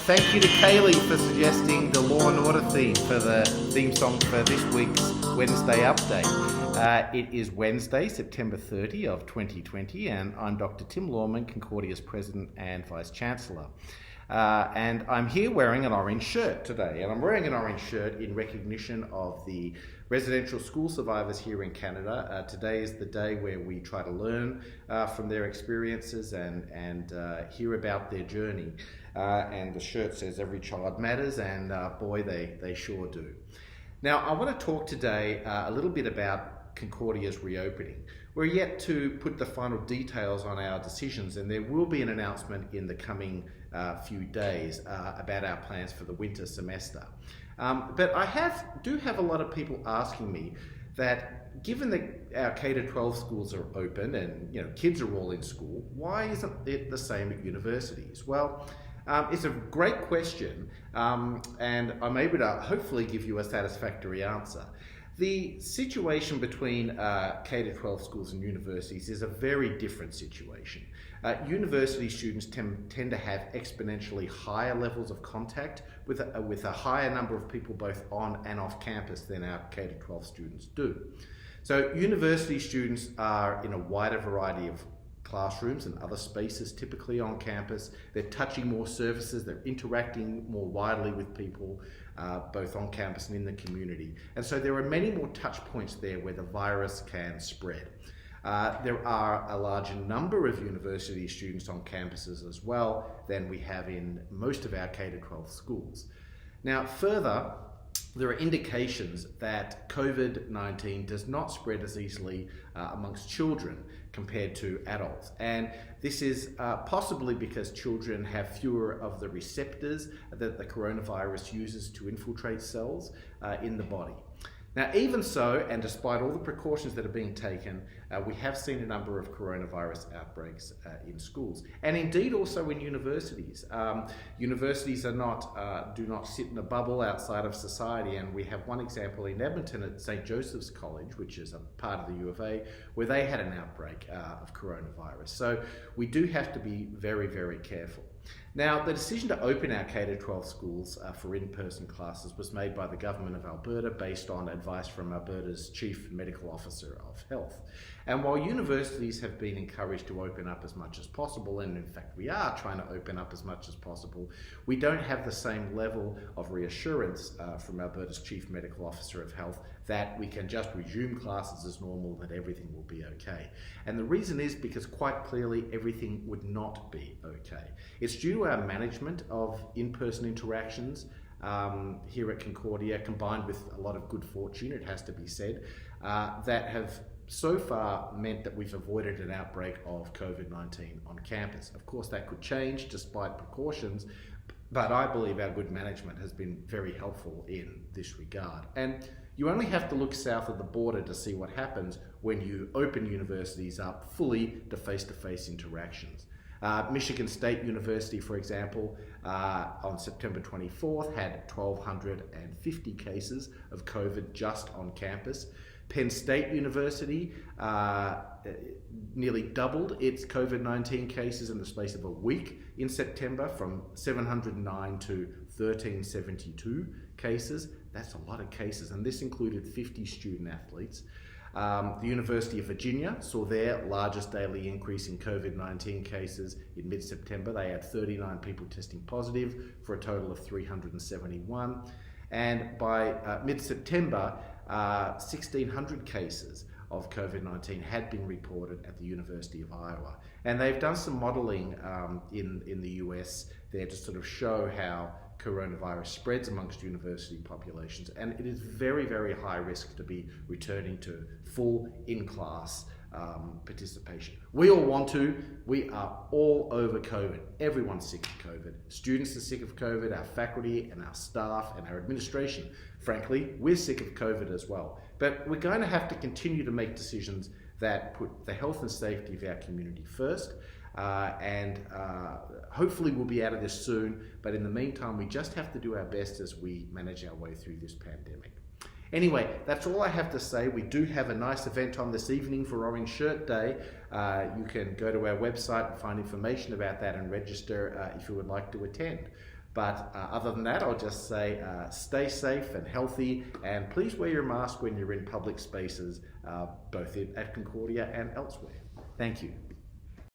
Thank you to Kaylee for suggesting the Law and Order theme for the theme song for this week's Wednesday update. It is Wednesday, September 30 of 2020, and I'm Dr. Tim Loreman, Concordia's President and Vice Chancellor. And I'm here wearing an orange shirt today, and I'm wearing an orange shirt in recognition of the residential school survivors here in Canada. Today is the day where we try to learn from their experiences and hear about their journey. And the shirt says every child matters, and boy, they sure do. Now, I want to talk today a little bit about Concordia's reopening. We're yet to put the final details on our decisions, and there will be an announcement in the coming few days about our plans for the winter semester. But I do have a lot of people asking me that given that our K-12 schools are open and kids are all in school, why isn't it the same at universities? Well, it's a great question, and I'm able to hopefully give you a satisfactory answer. The situation between K-12 schools and universities is a very different situation. University students tend to have exponentially higher levels of contact with a higher number of people both on and off campus than our K-12 students do. So university students are in a wider variety of classrooms and other spaces typically on campus. They're touching more surfaces, they're interacting more widely with people, both on campus and in the community. And so there are many more touch points there where the virus can spread. There are a larger number of university students on campuses as well than we have in most of our K-12 schools. Now, further, there are indications that COVID-19 does not spread as easily amongst children compared to adults. And this is possibly because children have fewer of the receptors that the coronavirus uses to infiltrate cells in the body. Now, even so, and despite all the precautions that are being taken, we have seen a number of coronavirus outbreaks in schools, and indeed also in universities. Universities do not sit in a bubble outside of society, and we have one example in Edmonton at St. Joseph's College, which is a part of the U of A, where they had an outbreak of coronavirus. So we do have to be very, very careful. Now, the decision to open our K-12 schools for in-person classes was made by the Government of Alberta based on advice from Alberta's Chief Medical Officer of Health. And while universities have been encouraged to open up as much as possible, and in fact we are trying to open up as much as possible, we don't have the same level of reassurance from Alberta's Chief Medical Officer of Health that we can just resume classes as normal, that everything will be okay. And the reason is because quite clearly everything would not be okay. It's due to our management of in-person interactions here at Concordia, combined with a lot of good fortune, it has to be said, that have so far meant that we've avoided an outbreak of COVID-19 on campus. Of course, that could change despite precautions, but I believe our good management has been very helpful in this regard. And you only have to look south of the border to see what happens when you open universities up fully to face-to-face interactions. Michigan State University, for example, on September 24th had 1,250 cases of COVID just on campus. Penn State University nearly doubled its COVID-19 cases in the space of a week in September, from 709 to 1,372 cases. That's a lot of cases, and this included 50 student athletes. The University of Virginia saw their largest daily increase in COVID-19 cases in mid-September. They had 39 people testing positive for a total of 371. And by mid-September, 1,600 cases of COVID-19 had been reported at the University of Iowa. And they've done some modeling in the US there to sort of show how coronavirus spreads amongst university populations. And it is very, very high risk to be returning to full in-class participation. We all want to. We are all over COVID. Everyone's sick of COVID. Students are sick of COVID, our faculty and our staff and our administration. Frankly, we're sick of COVID as well. But we're going to have to continue to make decisions that put the health and safety of our community first. And hopefully we'll be out of this soon. But in the meantime, we just have to do our best as we manage our way through this pandemic. Anyway, that's all I have to say. We do have a nice event on this evening for Orange Shirt Day. You can go to our website and find information about that and register if you would like to attend. But other than that, I'll just say stay safe and healthy, and please wear your mask when you're in public spaces, both at Concordia and elsewhere. Thank you.